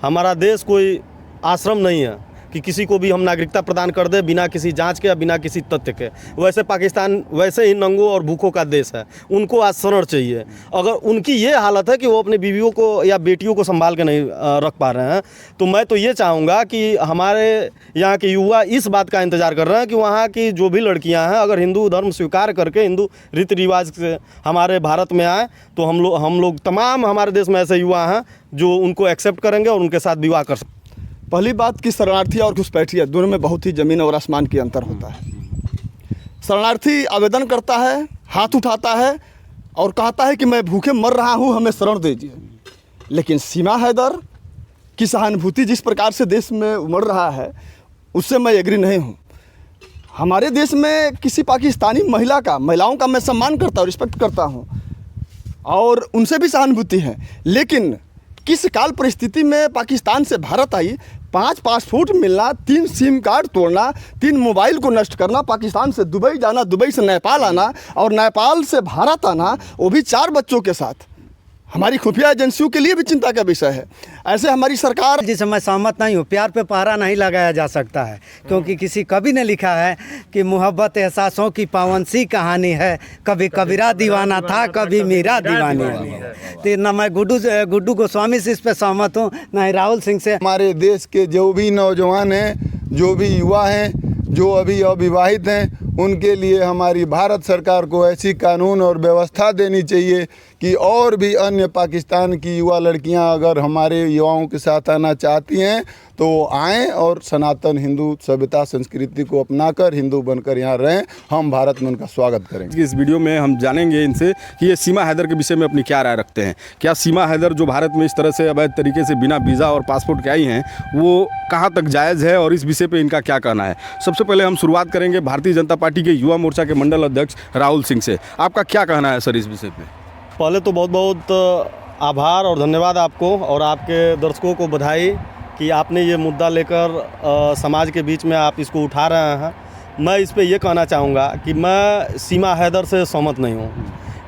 हमारा देश कोई आश्रम नहीं है कि किसी को भी हम नागरिकता प्रदान कर दे बिना किसी जांच के या बिना किसी तथ्य के। वैसे पाकिस्तान वैसे ही नंगों और भूखों का देश है, उनको आज शरण चाहिए। अगर उनकी ये हालत है कि वो अपनी बीवियों को या बेटियों को संभाल के नहीं रख पा रहे हैं, तो मैं तो ये चाहूँगा कि हमारे यहाँ के युवा इस बात का इंतज़ार कर रहे हैं कि वहाँ की जो भी लड़कियाँ हैं अगर हिंदू धर्म स्वीकार करके हिंदू रीति रिवाज से हमारे भारत में आए तो हम लोग तमाम हमारे देश में ऐसे युवा हैं जो उनको एक्सेप्ट करेंगे और उनके साथ विवाह कर सकते। पहली बात कि शरणार्थी और घुसपैठिया दोनों में बहुत ही ज़मीन और आसमान की अंतर होता है। शरणार्थी आवेदन करता है, हाथ उठाता है और कहता है कि मैं भूखे मर रहा हूँ, हमें शरण दीजिए। लेकिन सीमा हैदर की सहानुभूति जिस प्रकार से देश में उमड़ रहा है उससे मैं एग्री नहीं हूँ। हमारे देश में किसी पाकिस्तानी महिलाओं का मैं सम्मान करता हूँ, रिस्पेक्ट करता हूँ और उनसे भी सहानुभूति है। लेकिन किस काल परिस्थिति में पाकिस्तान से भारत आई, 5 पासपोर्ट मिलना, 3 सिम कार्ड तोड़ना, 3 मोबाइल को नष्ट करना, पाकिस्तान से दुबई जाना, दुबई से नेपाल आना और नेपाल से भारत आना, वो भी 4 बच्चों के साथ, हमारी खुफिया एजेंसियों के लिए भी चिंता का विषय है। ऐसे हमारी सरकार जिससे मैं सहमत नहीं हूँ। प्यार पे पहरा नहीं लगाया जा सकता है, क्योंकि किसी कवि ने लिखा है कि मोहब्बत एहसासों की पावन सी कहानी है, कभी कबीरा दीवाना था, कभी मीरा दीवानी है। तो न मैं गुड्डू गोस्वामी से इस पर सहमत हूँ, न ही राहुल सिंह से। हमारे देश के जो भी नौजवान हैं, जो भी युवा हैं, जो अभी अविवाहित हैं, उनके लिए हमारी भारत सरकार को ऐसी कानून और व्यवस्था देनी चाहिए कि और भी अन्य पाकिस्तान की युवा लड़कियां अगर हमारे युवाओं के साथ आना चाहती हैं तो आएँ और सनातन हिंदू सभ्यता संस्कृति को अपनाकर हिंदू बनकर यहाँ रहें। हम भारत में उनका स्वागत करेंगे। इस वीडियो में हम जानेंगे इनसे कि ये सीमा हैदर के विषय में अपनी क्या राय रखते हैं। क्या सीमा हैदर जो भारत में इस तरह से अवैध तरीके से बिना वीज़ा और पासपोर्ट के आई हैं वो कहाँ तक जायज़ है और इस विषय पर इनका क्या कहना है। सबसे पहले हम शुरुआत करेंगे भारतीय जनता पार्टी के युवा मोर्चा के मंडल अध्यक्ष राहुल सिंह से। आपका क्या कहना है सर इस विषय पर? पहले तो बहुत बहुत आभार और धन्यवाद आपको और आपके दर्शकों को बधाई कि आपने ये मुद्दा लेकर समाज के बीच में आप इसको उठा रहे हैं। मैं इस पे ये कहना चाहूँगा कि मैं सीमा हैदर से सहमत नहीं हूँ,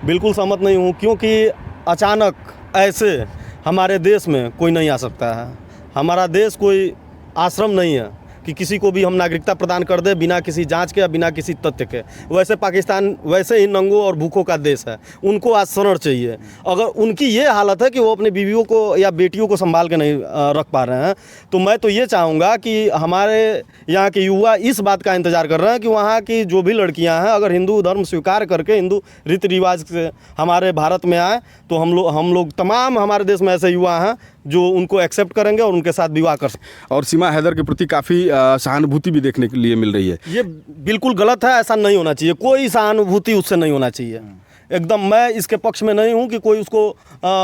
बिल्कुल सहमत नहीं हूँ, क्योंकि अचानक ऐसे हमारे देश में कोई नहीं आ सकता है। हमारा देश कोई आश्रम नहीं है कि किसी को भी हम नागरिकता प्रदान कर दे बिना किसी जांच के या बिना किसी तथ्य के। वैसे पाकिस्तान वैसे ही नंगों और भूखों का देश है, उनको आज शरण चाहिए। अगर उनकी ये हालत है कि वो अपनी बीवियों को या बेटियों को संभाल के नहीं रख पा रहे हैं, तो मैं तो ये चाहूँगा कि हमारे यहाँ के युवा इस बात का इंतज़ार कर रहे हैं कि वहाँ की जो भी लड़कियाँ हैं अगर हिंदू धर्म स्वीकार करके हिंदू रीति रिवाज से हमारे भारत में आए तो हम लोग तमाम हमारे देश में ऐसे युवा हैं जो उनको एक्सेप्ट करेंगे और उनके साथ विवाह कर सकते। और सीमा हैदर के प्रति काफ़ी सहानुभूति भी देखने के लिए मिल रही है। ये बिल्कुल गलत है, ऐसा नहीं होना चाहिए। कोई सहानुभूति उससे नहीं होना चाहिए। एकदम मैं इसके पक्ष में नहीं हूं कि कोई उसको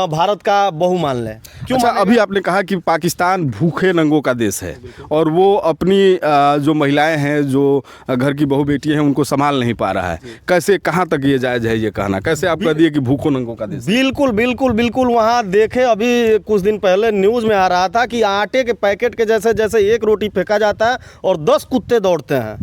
भारत का बहू मान ले। क्यों? अच्छा, अभी आपने कहा कि पाकिस्तान भूखे नंगों का देश है और वो अपनी जो महिलाएं हैं, जो घर की बहू बेटियां हैं, उनको संभाल नहीं पा रहा है। कैसे, कहाँ तक ये जायज़ है ये कहना? कैसे आप कह दिए कि भूखों नंगों का देश? बिल्कुल बिल्कुल बिल्कुल। वहाँ देखे अभी कुछ दिन पहले न्यूज़ में आ रहा था कि आटे के पैकेट के जैसे जैसे एक रोटी फेंका जाता है और 10 कुत्ते दौड़ते हैं,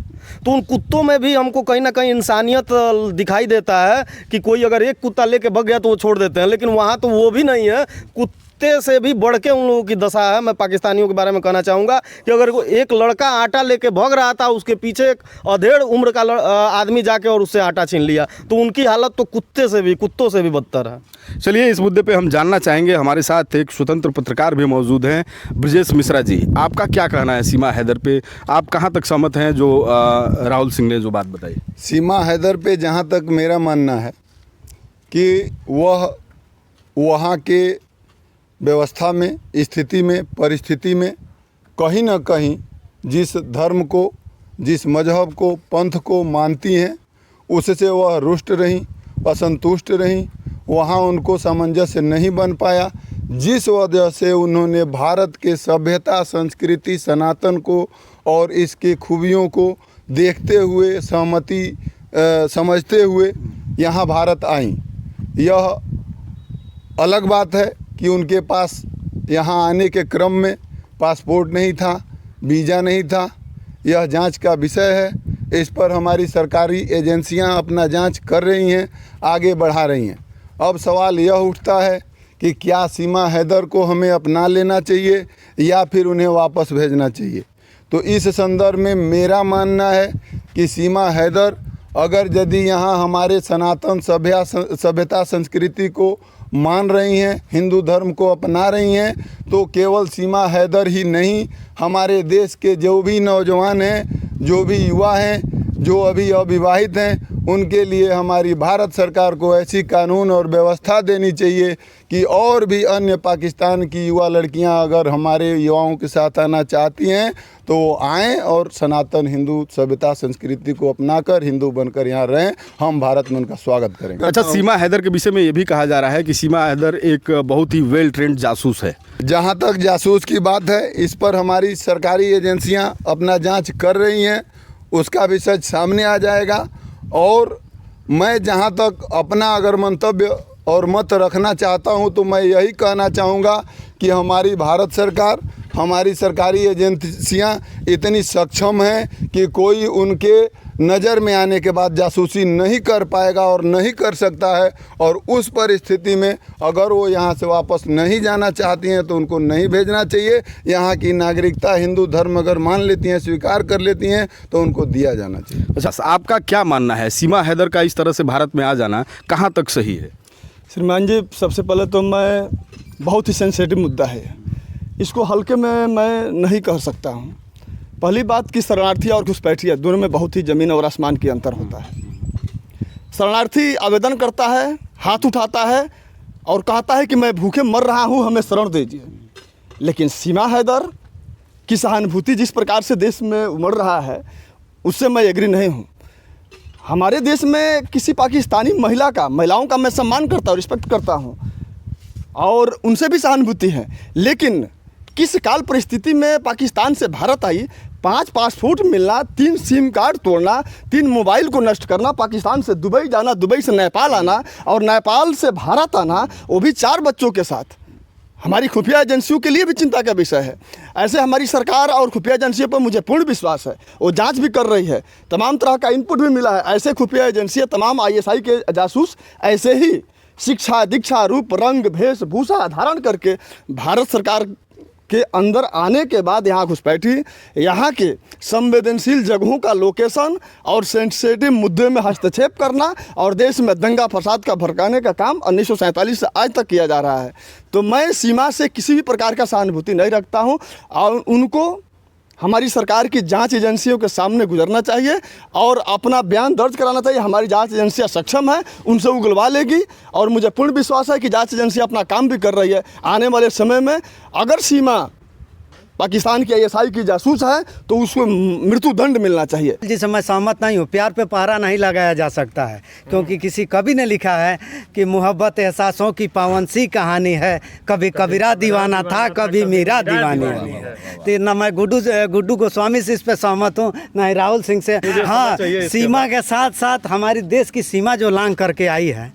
तो उन कुत्तों में भी हमको कहीं ना कहीं इंसानियत दिखाई देता है कि कोई अगर एक कुत्ता लेके भाग गया तो वो छोड़ देते हैं, लेकिन वहाँ तो वो भी नहीं है। कुत्ते से भी बढ़ के उन लोगों की दशा है। मैं पाकिस्तानियों के बारे में कहना चाहूँगा कि अगर एक लड़का आटा लेके भाग रहा था, उसके पीछे एक अधेड़ उम्र का आदमी जाके और उससे आटा छीन लिया, तो उनकी हालत तो कुत्तों से भी बदतर है। चलिए, इस मुद्दे पे हम जानना चाहेंगे। हमारे साथ एक स्वतंत्र पत्रकार भी मौजूद हैं, ब्रजेश मिश्रा जी। आपका क्या कहना है सीमा हैदर पे? आप कहाँ तक सहमत हैं जो राहुल सिंह ने जो बात बताई? सीमा हैदर पे जहाँ तक मेरा मानना है कि वह वहाँ के व्यवस्था में, स्थिति में, परिस्थिति में कहीं ना कहीं जिस धर्म को, जिस मजहब को, पंथ को मानती हैं, उससे वह रुष्ट रहीं, असंतुष्ट रहीं। वहाँ उनको सामंजस्य नहीं बन पाया, जिस वजह से उन्होंने भारत के सभ्यता, संस्कृति, सनातन को और इसके खूबियों को देखते हुए, सहमति समझते हुए यहाँ भारत आईं। यह अलग बात है कि उनके पास यहाँ आने के क्रम में पासपोर्ट नहीं था, वीज़ा नहीं था। यह जांच का विषय है। इस पर हमारी सरकारी एजेंसियां अपना जांच कर रही हैं, आगे बढ़ा रही हैं। अब सवाल यह उठता है कि क्या सीमा हैदर को हमें अपना लेना चाहिए या फिर उन्हें वापस भेजना चाहिए। तो इस संदर्भ में मेरा मानना है कि सीमा हैदर अगर यदि यहाँ हमारे सनातन सभ्यता संस्कृति को मान रही हैं, हिंदू धर्म को अपना रही हैं, तो केवल सीमा हैदर ही नहीं, हमारे देश के जो भी नौजवान हैं, जो भी युवा हैं, जो अभी अविवाहित हैं, उनके लिए हमारी भारत सरकार को ऐसी कानून और व्यवस्था देनी चाहिए कि और भी अन्य पाकिस्तान की युवा लड़कियां अगर हमारे युवाओं के साथ आना चाहती हैं तो वो आएँ और सनातन हिंदू सभ्यता संस्कृति को अपनाकर हिंदू बनकर यहाँ रहें। हम भारत में उनका स्वागत करेंगे। अच्छा, सीमा हैदर के विषय में ये भी कहा जा रहा है कि सीमा हैदर एक बहुत ही वेल ट्रेंड जासूस है। जहाँ तक जासूस की बात है, इस पर हमारी सरकारी एजेंसियां अपना जांच कर रही हैं, उसका भी सच सामने आ जाएगा। और मैं जहाँ तक अपना अगर मंतव्य और मत रखना चाहता हूँ तो मैं यही कहना चाहूँगा कि हमारी भारत सरकार, हमारी सरकारी एजेंसियां इतनी सक्षम हैं कि कोई उनके नज़र में आने के बाद जासूसी नहीं कर पाएगा और नहीं कर सकता है। और उस परिस्थिति में अगर वो यहाँ से वापस नहीं जाना चाहती हैं तो उनको नहीं भेजना चाहिए। यहाँ की नागरिकता हिंदू धर्म अगर मान लेती हैं, स्वीकार कर लेती हैं, तो उनको दिया जाना चाहिए। अच्छा, आपका क्या मानना है, सीमा हैदर का इस तरह से भारत में आ जाना कहाँ तक सही है? श्रीमान जी, सबसे पहले तो मैं बहुत ही सेंसिटिव मुद्दा है, इसको हल्के में मैं नहीं कह सकता हूँ। पहली बात कि शरणार्थी और घुसपैठिया दोनों में बहुत ही ज़मीन और आसमान की अंतर होता है। शरणार्थी आवेदन करता है, हाथ उठाता है और कहता है कि मैं भूखे मर रहा हूँ, हमें शरण दीजिए। लेकिन सीमा हैदर की सहानुभूति जिस प्रकार से देश में उमड़ रहा है, उससे मैं एग्री नहीं हूँ। हमारे देश में किसी पाकिस्तानी महिलाओं का मैं सम्मान करता हूँ, रिस्पेक्ट करता हूँ और उनसे भी सहानुभूति है। लेकिन किस काल परिस्थिति में पाकिस्तान से भारत आई, 5 पासपोर्ट मिलना, 3 सिम कार्ड तोड़ना, 3 मोबाइल को नष्ट करना, पाकिस्तान से दुबई जाना, दुबई से नेपाल आना और नेपाल से भारत आना, वो भी 4 बच्चों के साथ, हमारी खुफिया एजेंसियों के लिए भी चिंता का विषय है। ऐसे हमारी सरकार और खुफिया एजेंसियों पर मुझे पूर्ण विश्वास है, वो जांच भी कर रही है, तमाम तरह का इनपुट भी मिला है। ऐसे खुफिया एजेंसियाँ, तमाम ISI के जासूस ऐसे ही शिक्षा, दीक्षा, रूप, रंग, वेशभूषा धारण करके भारत सरकार के अंदर आने के बाद यहाँ घुसपैठी, यहाँ के संवेदनशील जगहों का लोकेशन और सेंसिटिव मुद्दे में हस्तक्षेप करना और देश में दंगा फसाद का भड़काने का काम 1947 से आज तक किया जा रहा है। तो मैं सीमा से किसी भी प्रकार का सहानुभूति नहीं रखता हूँ और उनको हमारी सरकार की जांच एजेंसियों के सामने गुजरना चाहिए और अपना बयान दर्ज कराना चाहिए। हमारी जांच एजेंसियां सक्षम है, उनसे उगलवा लेगी और मुझे पूर्ण विश्वास है कि जांच एजेंसियां अपना काम भी कर रही है। आने वाले समय में अगर सीमा पाकिस्तान की ISI की जासूस है तो उसको मृत्यु दंड मिलना चाहिए। जिससे मैं सहमत नहीं हूँ। प्यार पे पहरा नहीं लगाया जा सकता है, क्योंकि किसी कवि ने लिखा है कि मोहब्बत एहसासों की पावन सी कहानी है, कभी कबीरा दीवाना था, कभी मीरा दीवानी है। तो न मैं गुड्डू गोस्वामी से इस पे सहमत हूँ, न ही राहुल सिंह से। हाँ, सीमा के साथ साथ हमारी देश की सीमा जो लांघ करके आई है,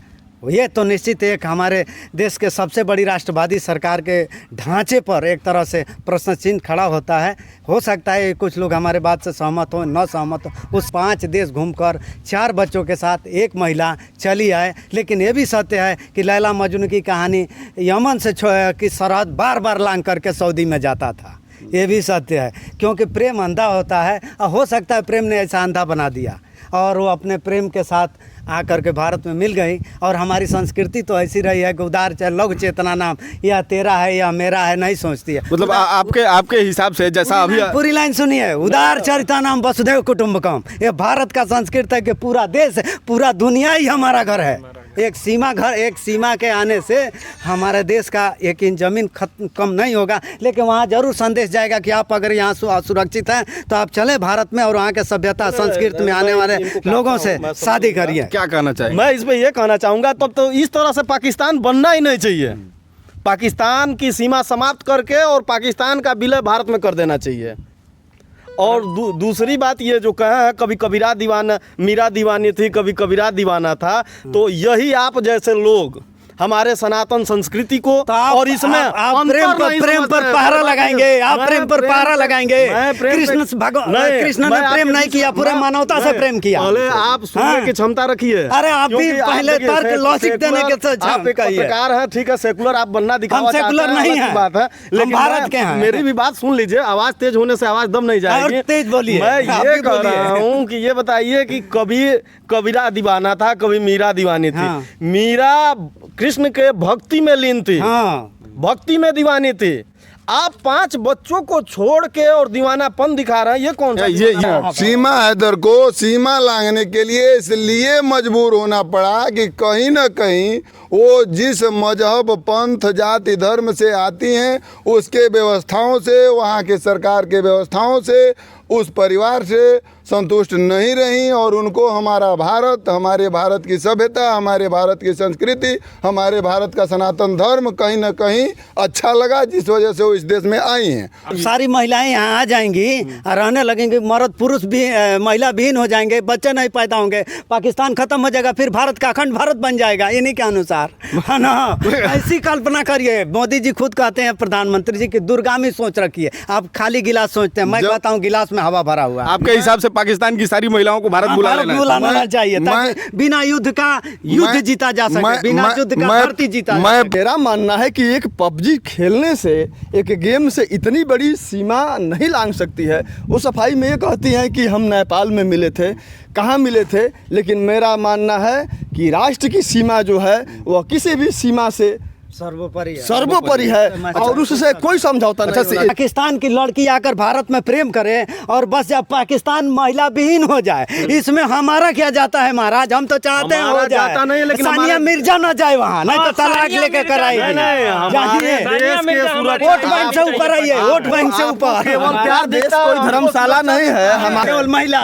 ये तो निश्चित एक हमारे देश के सबसे बड़ी राष्ट्रवादी सरकार के ढांचे पर एक तरह से प्रश्न चिन्ह खड़ा होता है। हो सकता है कुछ लोग हमारे बात से सहमत हो, न सहमत हो। उस 5 देश घूमकर 4 बच्चों के साथ एक महिला चली आए। लेकिन ये भी सत्य है कि लैला मजनू की कहानी यमन से की सरहद बार बार लांघ करके सऊदी में जाता था। ये भी सत्य है, क्योंकि प्रेम अंधा होता है और हो सकता है प्रेम ने ऐसा अंधा बना दिया और वो अपने प्रेम के साथ आकर के भारत में मिल गई। और हमारी संस्कृति तो ऐसी रही है कि उदार लघु चेतना नाम या तेरा है या मेरा है नहीं सोचती है। मतलब आपके हिसाब से जैसा अभी पूरी लाइन सुनिए, उदार चरिता नाम वसुधैव कुटुंबकम। ये भारत का संस्कृत है कि पूरा देश, पूरा दुनिया ही हमारा घर है। एक सीमा के आने से हमारे देश का 1 इंच ज़मीन कम नहीं होगा। लेकिन वहाँ जरूर संदेश जाएगा कि आप अगर यहाँ सुरक्षित हैं तो आप चले भारत में और वहाँ के सभ्यता संस्कृति में आने वाले लोगों से शादी करिए। क्या कहना चाहिए? मैं इस पर यह कहना चाहूँगा, तब तो इस तरह से पाकिस्तान बनना ही नहीं चाहिए। पाकिस्तान की सीमा समाप्त करके और पाकिस्तान का विलय भारत में कर देना चाहिए। और दूसरी बात ये जो कहा है, कभी कबीरा दीवाना, मीरा दीवानी थी, कभी कबीरा दीवाना था, तो यही आप जैसे लोग हमारे सनातन संस्कृति को, तो आप, और इसमें आप अंतर नहीं प्रेम समझते पर हैं। पहरा लगाएंगे, आप मैं प्रेम पर पहरा लगाएंगे। मैं प्रेम कृष्ण पे- भगवान नहीं, कृष्ण मैं ने आपके प्रेम नहीं बीच- किया, पूरे मैं- मानवता से नहीं, प्रेम किया। पहले आप सुनने हाँ। की क्षमता रखिए। अरे आप भी क्योंकि पहले देखिए, तर्क लॉजिक देने के सेकुलर- तो आप एक कहिए। पत्रकार हैं, ठीक है, सेकुलर आप बनना दिखावा हम सेकुलर चाहते हैं, नहीं अलग हैं। की बात है, हम लेकिन भारत मैं- के हैं। मेरी भी बात सुन लीजिए, आवाज तेज होने से आवाज दम नहीं जाएगी। और तेज बोलिए, मैं आप ये भी कह बोलिए। रहा हूँ कि ये बताइए कि कभी कबीरा दीवाना था, कभी मीरा दीवानी थी। हाँ। मीरा कृष्ण के भक्ति में लीन थी, हाँ, भक्ति में दीवानी थी। आप 5 बच्चों को छोड़ के और दीवानापन दिखा रहे हैं, ये कौन सा ये सीमा हैदर को सीमा लांघने के लिए इसलिए मजबूर होना पड़ा कि कहीं ना कहीं वो जिस मजहब, पंथ, जाति, धर्म से आती हैं उसके व्यवस्थाओं से, वहाँ के सरकार के व्यवस्थाओं से, उस परिवार से संतुष्ट नहीं रहीं और उनको हमारा भारत, हमारे भारत की सभ्यता, हमारे भारत की संस्कृति, हमारे भारत का सनातन धर्म कहीं ना कहीं अच्छा लगा, जिस वजह से वो इस देश में आई हैं। अब सारी महिलाएं यहाँ आ जाएंगी और रहने लगेंगी, मर्द पुरुष भी महिला विहीन हो जाएंगे, बच्चे नहीं पैदा होंगे, पाकिस्तान खत्म हो जाएगा, फिर भारत का अखंड भारत बन जाएगा इन्हीं के अनुसार, है ना। ऐसी कल्पना करिए। मोदी जी खुद कहते हैं, प्रधानमंत्री जी की दूरगामी सोच रखिए। आप खाली गिलास सोचते हैं, मैं कहता हूँ गिलास में हवा भरा हुआ है। आपके हिसाब से पाकिस्तान की सारी महिलाओं को भारत बुला लेना है। बुलाना चाहिए ताकि बिना युद्ध का युद्ध जीता जा सके, बिना युद्ध का भारतीय जीता जा सके। मेरा मानना है कि एक पबजी खेलने से, एक गेम से इतनी बड़ी सीमा नहीं लांघ सकती है। वो सफाई में ये कहती हैं कि हम नेपाल में मिले थे, कहाँ मिले थे, लेकिन मेरा मानना है कि राष्ट्र की सीमा जो है वह किसी भी सीमा से सर्वोपरि है और उससे कोई समझौता नहीं होना चाहिए। पाकिस्तान की लड़की आकर भारत में प्रेम करे और बस जब पाकिस्तान महिला विहीन हो जाए, इसमें हमारा क्या जाता है महाराज। हम तो चाहते हैं हमारा हो जाए, जाता नहीं, लेकिन सानिया हमारा- मिर्जा न जाए वहाँ, नहीं तो तलाक सानिया लेके मिर्जा कराएगी। नहीं, हमारे जाइए, देश के सुरक्षा- वोट बैंक से ऊपर आइए, वोट बैंक से ऊपर। केवल प्यार देश दिखता है, कोई धर्मशाला नहीं है, हमारे केवल महिला।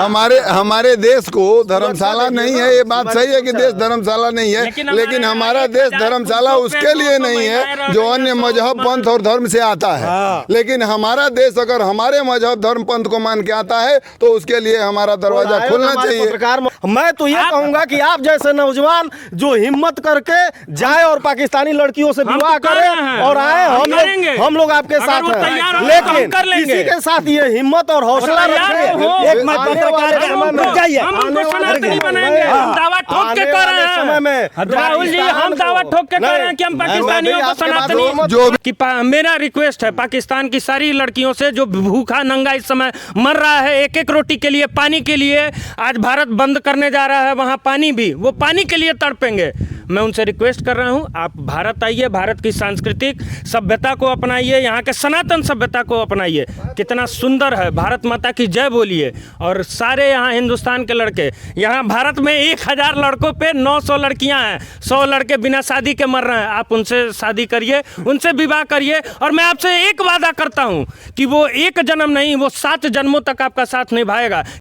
हमारे देश को धर्मशाला नहीं है, ये बात सही है कि देश धर्मशाला नहीं है, लेकिन हमारा देश धर्मशाला उसके लिए नहीं है जो अन्य मजहब, पंथ और धर्म से आता है। लेकिन हमारा देश अगर हमारे मजहब, धर्म, पंथ को मान के आता है तो उसके लिए हमारा दरवाजा खुलना हमारे चाहिए। पत्रकार मैं तो ये कहूंगा कि आप जैसे नौजवान जो हिम्मत करके जाए और पाकिस्तानी लड़कियों से हम विवाह तो कर करें रहे हैं, और आए, हम हम करेंगे। लोग आपके अगर साथ वो तैयार हैं, हो तो हम लेकिन कर लेंगे। इसी के साथ ये हिम्मत और हौसला तैयार रखें। हो। एक मैं पत्रकार के समय में- जाइए, हम आने उनको वाले सनातनी समय बनाएंगे। में- हम दावा ठोक के आने कर वाले रहे समय में हैं राहुल जी, हम दावा ठोक के कर रहे हैं कि हम पाकिस्तानियों को सनातनी जो कि मेरा रिक्वेस्ट है पाकिस्तान की सारी लड़कियों से जो भूखा नंगा इस समय मर रहा है, एक एक रोटी के लिए, पानी के लिए, आज भारत बंद करने जा रहा है वहाँ पानी भी, वो पानी के लिए तड़पेंगे। मैं उनसे रिक्वेस्ट कर रहा हूँ, आप भारत आइए, भारत की सांस्कृतिक सभ्यता को अपनाइए, यहाँ के सनातन सभ्यता को अपनाइए। कितना सुंदर है, भारत माता की जय बोलिए। और सारे यहाँ हिंदुस्तान के लड़के, यहाँ भारत में 1000 लड़कों पे 900 लड़कियाँ हैं, 100 लड़के बिना शादी के मर रहे हैं। आप उनसे शादी करिए, उनसे विवाह करिए, और मैं आपसे एक वादा करता हूँ कि वो एक जन्म नहीं, वो 7 जन्मों तक आपका साथ निभाएगा।